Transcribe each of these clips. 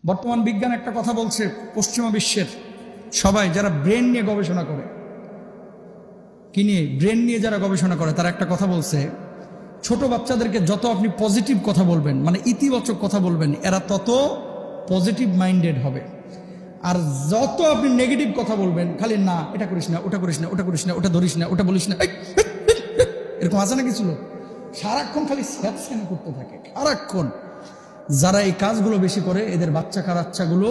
বর্তমান বিজ্ঞান একটা কথা বলছে, পশ্চিমা বিশ্বের সবাই যারা ব্রেন নিয়ে গবেষণা করে, কি নিয়ে, ব্রেন নিয়ে যারা গবেষণা করে, তারা একটা কথা বলছে, ছোট বাচ্চাদেরকে যত আপনি পজিটিভ কথা বলবেন, মানে ইতিবাচক কথা বলবেন, এরা তত পজিটিভ মাইন্ডেড হবে। আর যত আপনি নেগেটিভ কথা বলবেন, খালি না এটা করিস না, ওটা করিস না, ওটা করিস না, ওটা ধরিস না, ওটা বলিস না, এরকম আছে না কিছু লোক সারাক্ষণ খালি স্যাপস্যান করতে থাকে সারাক্ষণ। যারা এই কাজগুলো বেশি করে, এদের বাচ্চা কাচ্চাগুলো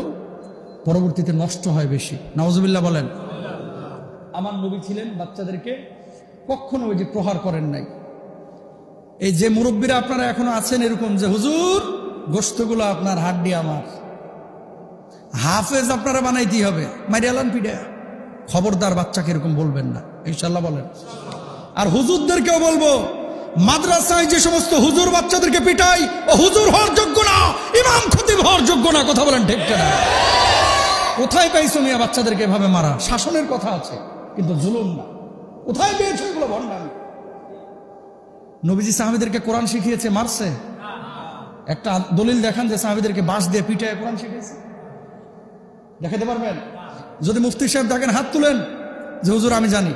পরবর্তীতে নষ্ট হয় বেশি। নাউজুবিল্লাহ বলেন। আমার নবী ছিলেন বাচ্চাদেরকে কখনো ওই যে প্রহার করেন নাই। এই যে মুরব্বীরা আপনারা এখনো আছেন এরকম, যে হুজুর গোশতগুলো আপনার, হাড্ডি আমার, হাফেজ আপনারা বানাইতেই হবে, মারিয়ালান পিডা, খবরদার বাচ্চাকে এরকম বলবেন না, ইনশাল্লাহ বলেন। আর হুজুরদেরকেও বলবো, মাদ্রাসায় যে সমস্ত হুজুর বাচ্চাদেরকে পিটাই, ও হুজুর হওয়ার যোগ্য না, ইমাম খতিব হওয়ার যোগ্য না। কথা বলেন ঠিক না? কোথায় পাইছো মিয়া বাচ্চাদেরকে এভাবে মারা? শাসনের কথা আছে কিন্তু জুলুম না। কোথায় পেয়েছো এগুলো? ভণ্ডামি। নবীজি সাহাবীদেরকে কোরআন শিখিয়েছে, মারছে? একটা দলিল দেখান যে সাহাবীদেরকে বাঁশ দিয়ে পিটায় কোরআন শিখিয়েছে, দেখাতে পারবেন? যদি মুফতি সাহেব দেখেন হাত তুলেন যে হুজুর আমি জানি,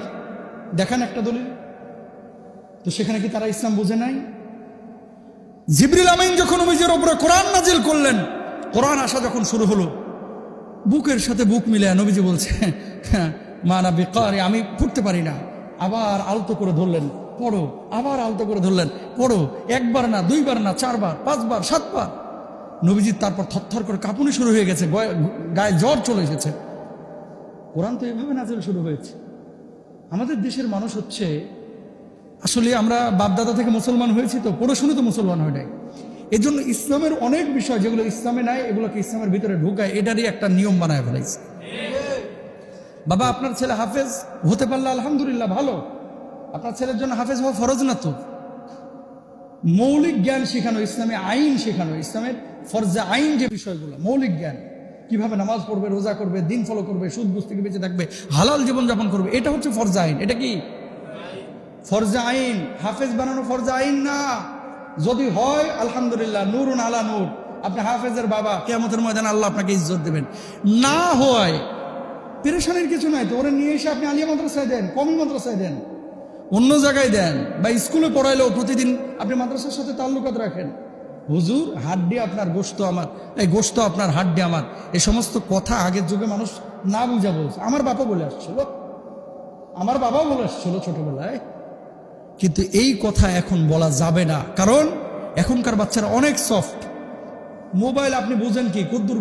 দেখান একটা দলিল। তো সেখানে কি তারা ইসলাম বুঝে নাই? জিবরিল আমিন যখন নবীজির উপরে কোরআন নাজিল করলেন, কোরআন আসা যখন শুরু হলো, বুকের সাথে বুক মিলে নবীজি বলছে, মানা বিকারি, আমি পড়তে পারি না। আবার আলতো করে ধরলেন, পড়ো। আবার আলতো করে ধরলেন, পড়ো। একবার না, দুইবার না, চারবার, পাঁচবার, সাতবার। নবীজির তারপর থরথর করে কাঁপুনি শুরু হয়ে গেছে, গায়ে জ্বর চলে এসেছে। কোরআন তো এভাবে নাজিল শুরু হয়েছে। আমাদের দেশের মানুষ হচ্ছে, আসলে আমরা বাপদাদা থেকে মুসলমান হয়েছি, তো পড়ে শুনে তো মুসলমান হয় নাই। এই জন্য ইসলামের অনেক বিষয় যেগুলো ইসলামে নাই, এগুলোকে ইসলামের ভিতরে ঢুকায়, এটারই একটা নিয়ম বানায় ফেলাইছে। বাবা, আপনার ছেলে হাফেজ হতে পারলে আলহামদুলিল্লাহ, ভালো। আপনার ছেলের জন্য হাফেজ হওয়া ফরজ না তো। মৌলিক জ্ঞান শেখানো, ইসলামে আইন শেখানো, ইসলামের ফরজে আইন যে বিষয়গুলো, মৌলিক জ্ঞান, কিভাবে নামাজ পড়বে, রোজা করবে, দিন ফলো করবে, সুদ ঘুষ থেকে বেঁচে থাকবে, হালাল জীবনযাপন করবে, এটা হচ্ছে ফরজে আইন। এটা কি ফরজে আইন? হাফেজ বানানো ফরজে আইন না। যদি হয় আলহামদুলিল্লাহ, নূরুন আলা নূর, আপনি হাফেজের বাবা, কিয়ামতের ময়দানে আল্লাহ আপনাকে ইজ্জত দেবেন। না হয় পেরেশানির কিছু নাই, তো ওরা নিয়ে এসে আপনি আলিয়া মাদ্রাসায় দেন, কমি মাদ্রাসায় দেন, অন্য জায়গায় দেন, বা স্কুলে পড়াইলেও প্রতিদিন আপনি মাদ্রাসার সাথে তাল্লুকাত রাখেন। হুজুর হাড্ডি আপনার, গোশত আমার, এই গোশত আপনার, হাড্ডি আমার, এই সমস্ত কথা আগের যুগে মানুষ না বুঝা বলছে। আমার বাবা বলে আসছিল, আমার বাবাও বলে আসছিল ছোটবেলায়, কিন্তু এই কথা এখন বলা যাবে না, কারণ এখনকার বাচ্চারা অনেক সফট। মোবাইল আপনি বুঝেন কি, কদ্দুর